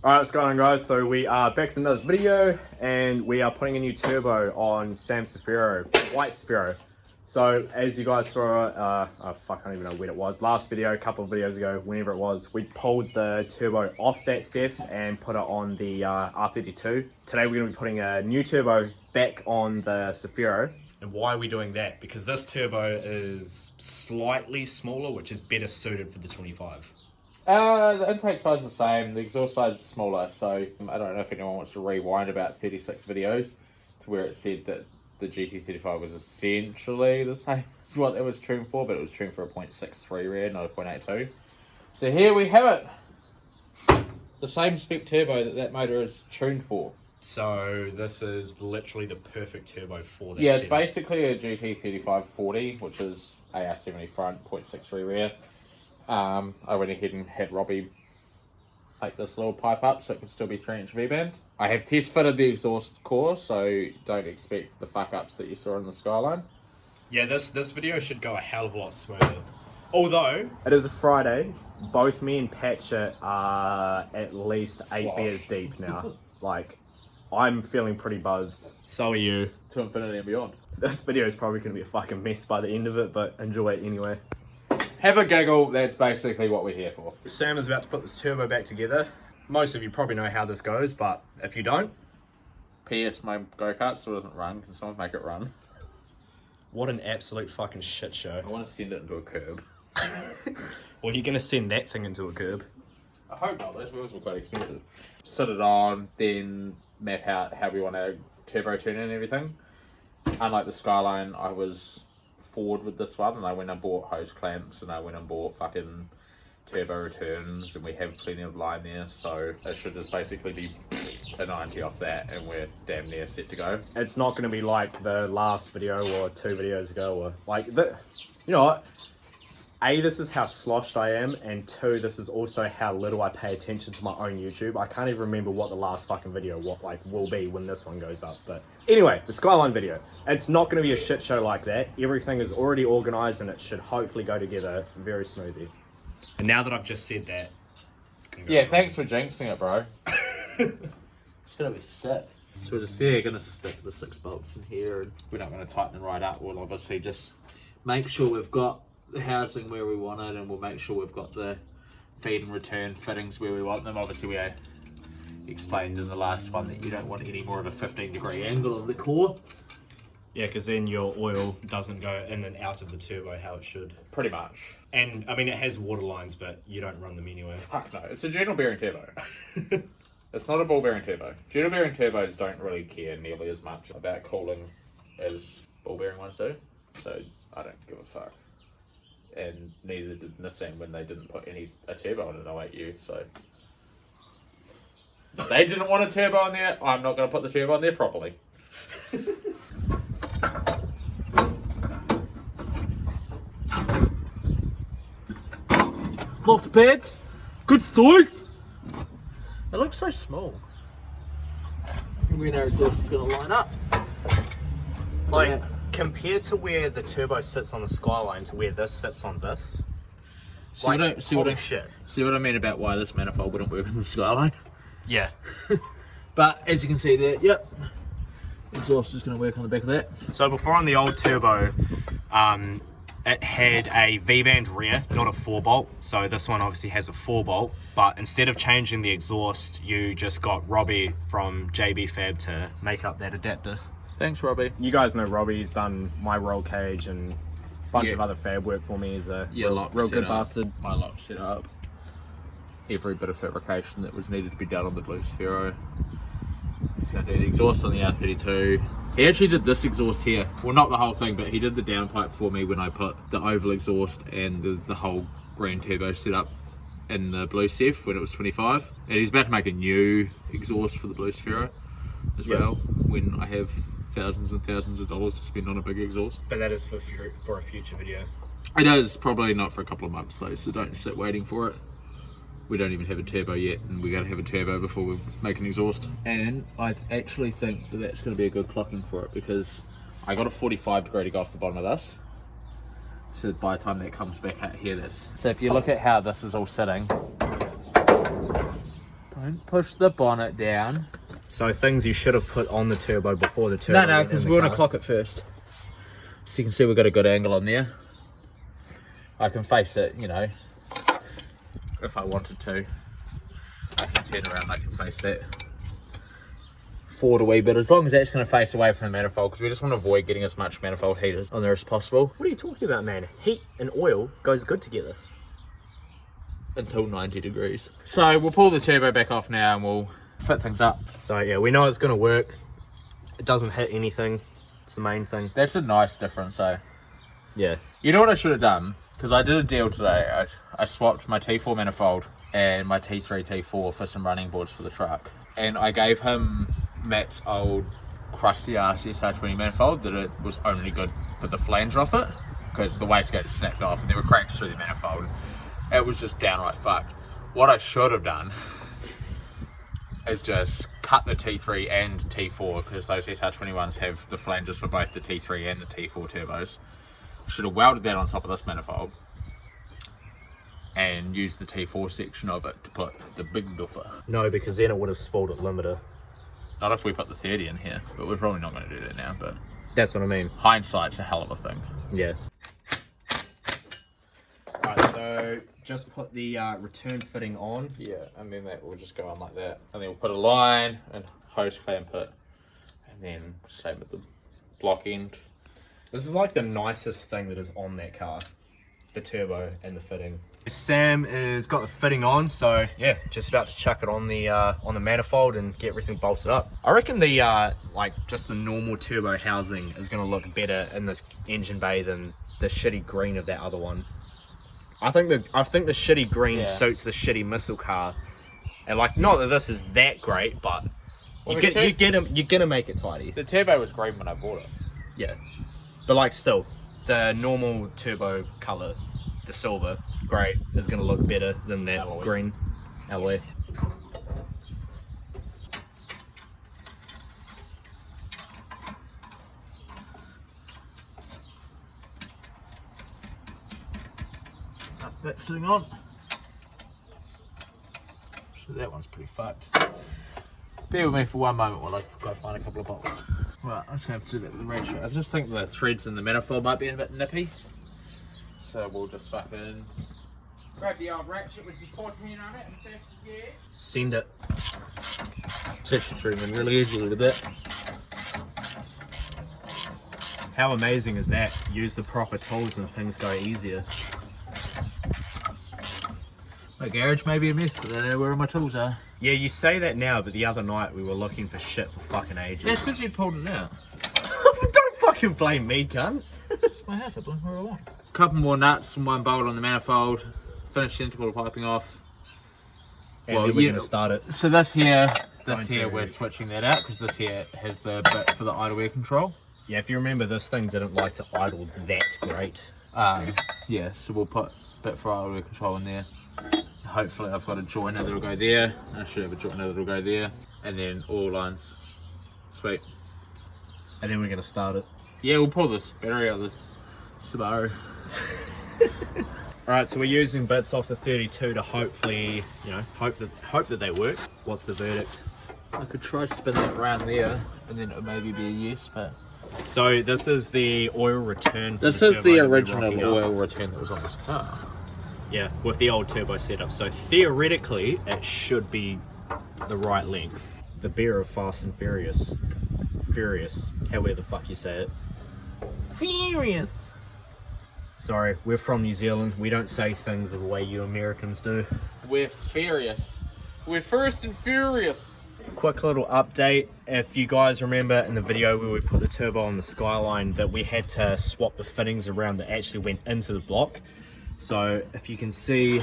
Alright, what's going on, guys? So we are back with another video and we are putting a new turbo on Sam's Cefiro, white Cefiro. So as you guys saw, I don't even know when it was, last video, a couple of videos ago, whenever it was, we pulled the turbo off that Cef and put it on the R32. Today we're going to be putting a new turbo back on the Cefiro. And why are we doing that? Because this turbo is slightly smaller, which is better suited for the 25. The intake size is the same, the exhaust size is smaller, so I don't know if anyone wants to rewind about 36 videos to where it said that the GT35 was essentially the same as what it was tuned for, but it was tuned for a 0.63 rear, not a 0.82. So here we have it. The same spec turbo that motor is tuned for. So this is literally the perfect turbo for that. Yeah, it's setup. basically a GT35 40, which is AR70 front, 0.63 rear. I went ahead and had Robbie make this little pipe up so it could still be 3-inch V-band. I have test fitted the exhaust core, so don't expect the fuck ups that you saw in the Skyline. Yeah, this video should go a hell of a lot smoother. Although It is a Friday, both me and Patchett are at least 8 Slosh. beers deep now. Like, I'm feeling pretty buzzed. so are you. To infinity and beyond. This video is probably going to be a fucking mess by the end of it, but enjoy it anyway. Have a giggle, that's basically what we're here for. Sam is about to put this turbo back together. Most of you probably know how this goes, but if you don't, PS, my go-kart still doesn't run. Can someone make it run? what an absolute fucking shit show. I want to send it into a curb. Well, you're gonna send that thing into a curb. I hope not, those wheels were quite expensive. Sit it on, then map out how we want our turbo tune in and everything. Unlike the Skyline, I was forward with this one, and I went and bought hose clamps, and I went and bought fucking turbo returns, and we have plenty of line there, so it should just basically be a 90 off that, and we're damn near set to go. It's not going to be like the last video or 2 videos ago, or like the, you know what? A, this is how sloshed I am, and 2, this is also how little I pay attention to my own YouTube. I can't even remember what the last fucking video will be when this one goes up. But anyway, the Skyline video. It's not going to be a shit show like that. Everything is already organised, and it should hopefully go together very smoothly. And now that I've just said that, it's gonna go Yeah, wrong. thanks for jinxing it, bro. It's gonna be sick. So we're just gonna stick the 6 bolts in here, and we're not gonna tighten them right up. We'll obviously just make sure we've got the housing where we want it, and we'll make sure we've got the feed and return fittings where we want them. Obviously, we explained in the last one that you don't want any more of a 15-degree angle on the core. Yeah, because then your oil doesn't go in and out of the turbo how it should. Pretty much. And I mean, it has water lines, but you don't run them anyway. Fuck no, it's a general bearing turbo. It's not a ball bearing turbo. General bearing turbos don't really care nearly as much about cooling as ball bearing ones do, so I don't give a fuck. And neither did Nissan when they didn't put a turbo on an 08U, so they didn't want a turbo on there. I'm not going to put the turbo on there properly. Lots of pads, good size. It looks so small. When our exhaust is going to line up. Like, compared to where the turbo sits on the Skyline to where this sits on this. See holy shit. See what I mean about why this manifold wouldn't work in the Skyline? Yeah. But as you can see there, yep, exhaust is going to work on the back of that. So before on the old turbo, it had a V-band rear, not a 4-bolt. So this one obviously has a 4-bolt, but instead of changing the exhaust, you just got Robbie from JB Fab to make up that adapter. Thanks, Robbie. You guys know Robbie's done my roll cage and a bunch of other fab work for me. He's a real good bastard. My lock set up. Every bit of fabrication that was needed to be done on the blue Cefiro. He's going to do the exhaust on the R32. He actually did this exhaust here. Well, not the whole thing, but he did the downpipe for me when I put the oval exhaust and the whole green turbo setup in the blue Cef when it was 25. And he's about to make a new exhaust for the blue Cefiro as well, when I have thousands and thousands of dollars to spend on a big exhaust. But that is for a future video. It is probably not for a couple of months though, so don't sit waiting for it. We don't even have a turbo yet, and we're going to have a turbo before we make an exhaust. And I actually think that that's going to be a good clocking for it, because I got a 45 degree to go off the bottom of this. So by the time that comes back out here, this. So if you look at how this is all sitting, don't Don't push the bonnet down. So things you should have put on the turbo before the turbo. No, because we're gonna clock it first. So you can see we've got a good angle on there. I can face it, you know, if I wanted to. I can turn around and I can face that forward a wee bit, as long as that's going to face away from the manifold, because we just want to avoid getting as much manifold heat on there as possible. What are you talking about, man? Heat and oil goes good together. Until 90 degrees. So we'll pull the turbo back off now and we'll fit things up. So yeah, we know it's going to work. It doesn't hit anything. It's the main thing. That's a nice difference, though. Yeah. You know what I should have done? Because I did a deal today. I swapped my T4 manifold and my T3, T4 for some running boards for the truck. And I gave him Matt's old crusty ass SR20 manifold that it was only good with the flange off it, because the wastegate snapped off and there were cracks through the manifold. It was just downright fucked. What I should have done is just cut the T3 and T4, because those SR21s have the flanges for both the T3 and the T4 turbos. Should have welded that on top of this manifold and used the T4 section of it to put the big duffer. No, because then it would have spoiled it limiter. Not if we put the 30 in here, but we're probably not going to do that now, but That's what I mean. hindsight's a hell of a thing. Yeah. Right, so just put the return fitting on. Yeah, and then that will just go on like that. And then we'll put a line and hose clamp it, and then same with the block end. This is like the nicest thing that is on that car, the turbo and the fitting. Sam has got the fitting on, so yeah, just about to chuck it on the manifold and get everything bolted up. I reckon the like just the normal turbo housing is going to look better in this engine bay than the shitty green of that other one. I think the shitty green suits the shitty missile car, and like, not that this is that great, but you're gonna make it tidy. The turbo was green when I bought it. Yeah, but like still, the normal turbo color, the silver grey, is gonna look better than that Alloy. green alloy. That's sitting on. So that one's pretty fucked. Bear with me for one moment while I go find a couple of bolts. Right, I'm just going to have to do that with the ratchet. I just think the threads in the manifold might be a bit nippy. So we'll just fucking grab the old ratchet with your 14 on it and fast it. Send it. It's actually through them really easy a little bit. How amazing is that? Use the proper tools and things go easier. My garage may be a mess, but I don't know where all my tools are. Yeah, you say that now, but the other night we were looking for shit for fucking ages. Yeah, it's because you pulled it out. Don't fucking blame me, cunt. It's my house, I blame where I want. Couple more nuts and one bolt on the manifold. Finish the integral piping off. And then we're gonna start it. So this here we're switching that out, because this here has the bit for the idle air control. Yeah, if you remember, this thing didn't like to idle that great. Yeah, so we'll put a bit for idle air control in there. Hopefully I've got a joiner that'll go there. I should have a joiner that'll go there. And then all lines. Sweet. And then we're gonna start it. Yeah, we'll pull this battery out of the Cefiro. Alright, so we're using bits off the 32 to hopefully, you know, hope that they work. What's the verdict? I could try to spin that around there, and then it would maybe be a yes, but... So this is the oil return. This is the original oil return that was on this car. Yeah, with the old turbo setup. So theoretically, it should be the right length. The beer of Fast and Furious. Furious, however the fuck you say it. Furious! Sorry, we're from New Zealand. We don't say things the way you Americans do. We're furious. We're first and furious. Quick little update. If you guys remember in the video where we put the turbo on the Skyline, that we had to swap the fittings around that actually went into the block. So if you can see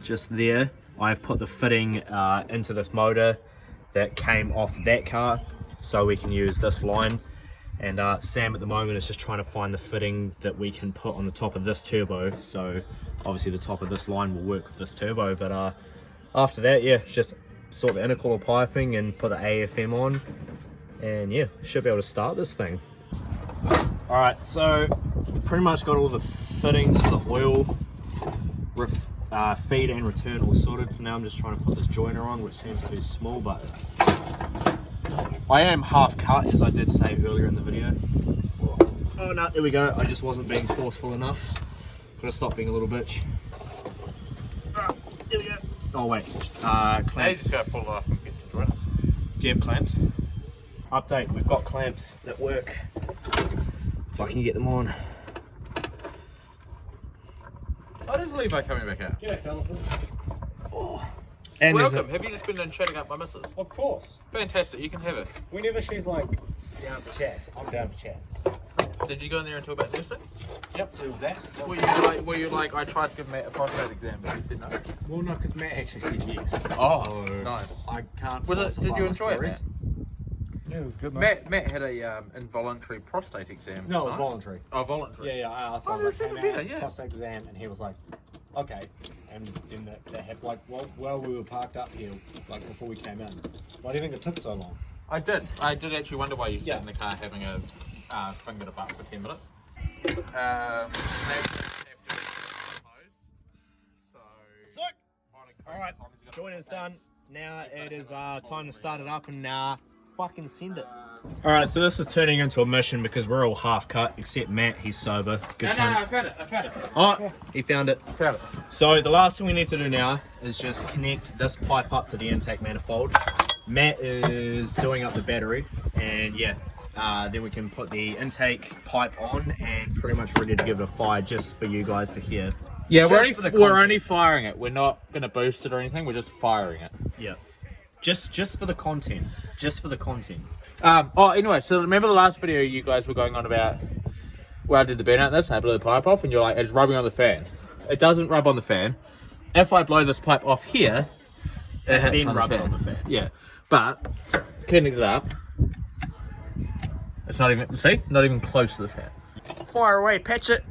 just there, I've put the fitting into this motor that came off that car, so we can use this line. And Sam at the moment is just trying to find the fitting that we can put on the top of this turbo. So obviously the top of this line will work with this turbo, but after that, yeah, just sort the intercooler piping and put the AFM on, and yeah, should be able to start this thing. Alright, so pretty much got all the fittings for the oil feed and return all sorted, so now I'm just trying to put this joiner on, which seems to be small, but I am half cut, as I did say earlier in the video. Oh no, there we go, I just wasn't being forceful enough. Gotta stop being a little bitch. There we go. Oh wait, clamps. I just gotta pull it off and get some joiners. Do you have clamps? Update, we've got clamps that work. If I can get them on. Why does Levi coming back out? Yeah, fellas. Oh. And Welcome. Have you just been in chatting up my missus? Of course. Fantastic. You can have it. Whenever she's like down for chats, I'm down for chats. Did you go in there and talk about nursing? Yep, there was that. Were you like, I tried to give Matt a prostate exam, but he said no? Well, no, because Matt actually said yes. Oh, so nice. I can't. Did you enjoy it, Matt? Yeah, it was good, mate. Matt had a involuntary prostate exam. No, it was tonight. voluntary. Oh, voluntary. Yeah, I asked. Oh, I was that's like, even hey, better, man, yeah. prostate exam, and he was like, okay. And then they had like, while we were parked up here, like before we came in. Why do you think it took so long? I did actually wonder why you sat Yeah. in the car having a finger to butt for 10 minutes. Sick. Alright, joiner's done. Now it is time to start it up and fucking send it. Alright, so this is turning into a mission because we're all half cut, except Matt, he's sober. Good No, cunt. I found it. Oh, he found it. I found it. So the last thing we need to do now is just connect this pipe up to the intake manifold. Matt is doing up the battery, and yeah, then we can put the intake pipe on and pretty much ready to give it a fire just for you guys to hear. Yeah, Just for the we're content. only firing it. We're not going to boost it or anything. We're just firing it. Yeah. Just for the content. Just for the content. Anyway, so remember the last video you guys were going on about where I did the burnout this and I blew the pipe off and you're like, it's rubbing on the fan. It doesn't rub on the fan. If I blow this pipe off here, it hits Then on rubs the fan. on the fan. Yeah, but cleaning it up, it's not even, see, not even close to the fan. Fire away, Patchett.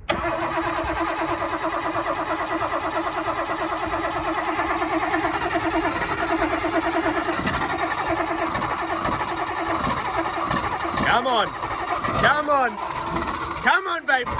Come on. Come on. Come on, baby.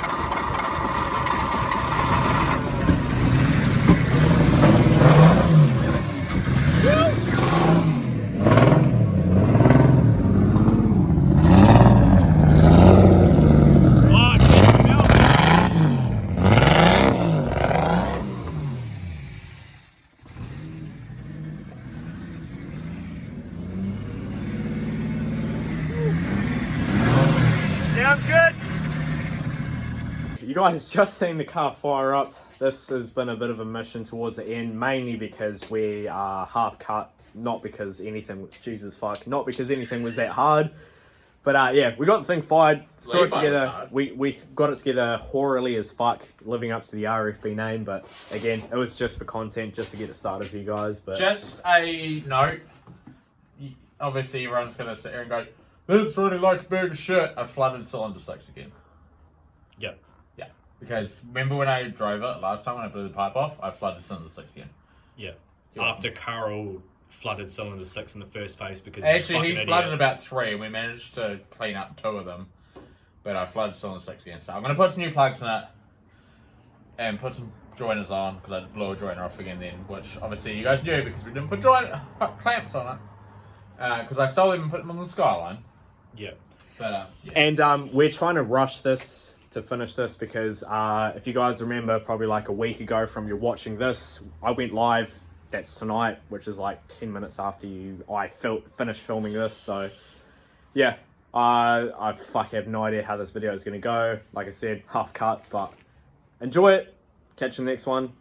Sounds good. You guys just seen the car fire up. This has been a bit of a mission towards the end, mainly because we are half cut, not because anything, Jesus fuck, not because anything was that hard. But yeah, we got the thing fired, threw it Levi was together. hard. We got it together horribly as fuck, living up to the RFB name. But again, it was just for content, just to get it started for you guys. But Just a note, obviously everyone's going to sit here and go, this really like big shit. I flooded cylinder 6 again. yep. Yeah, because remember when I drove it last time when I blew the pipe off, I flooded cylinder 6 again. Yeah. Good. After Carl flooded cylinder 6 in the first place because Actually, he flooded about 3 and we managed to clean up 2 of them. But I flooded cylinder 6 again. So I'm going to put some new plugs in it and put some joiners on because I blew a joiner off again then, which obviously you guys knew because we didn't put clamps on it. Because I stole them and put them on the Skyline. Yeah. But yeah. And we're trying to rush this to finish this because if you guys remember, probably like a week ago from you watching this, I went live. That's tonight, which is like 10 minutes after I finished filming this. So yeah, I have no idea how this video is going to go. Like I said, half cut, but enjoy it. Catch you in the next one.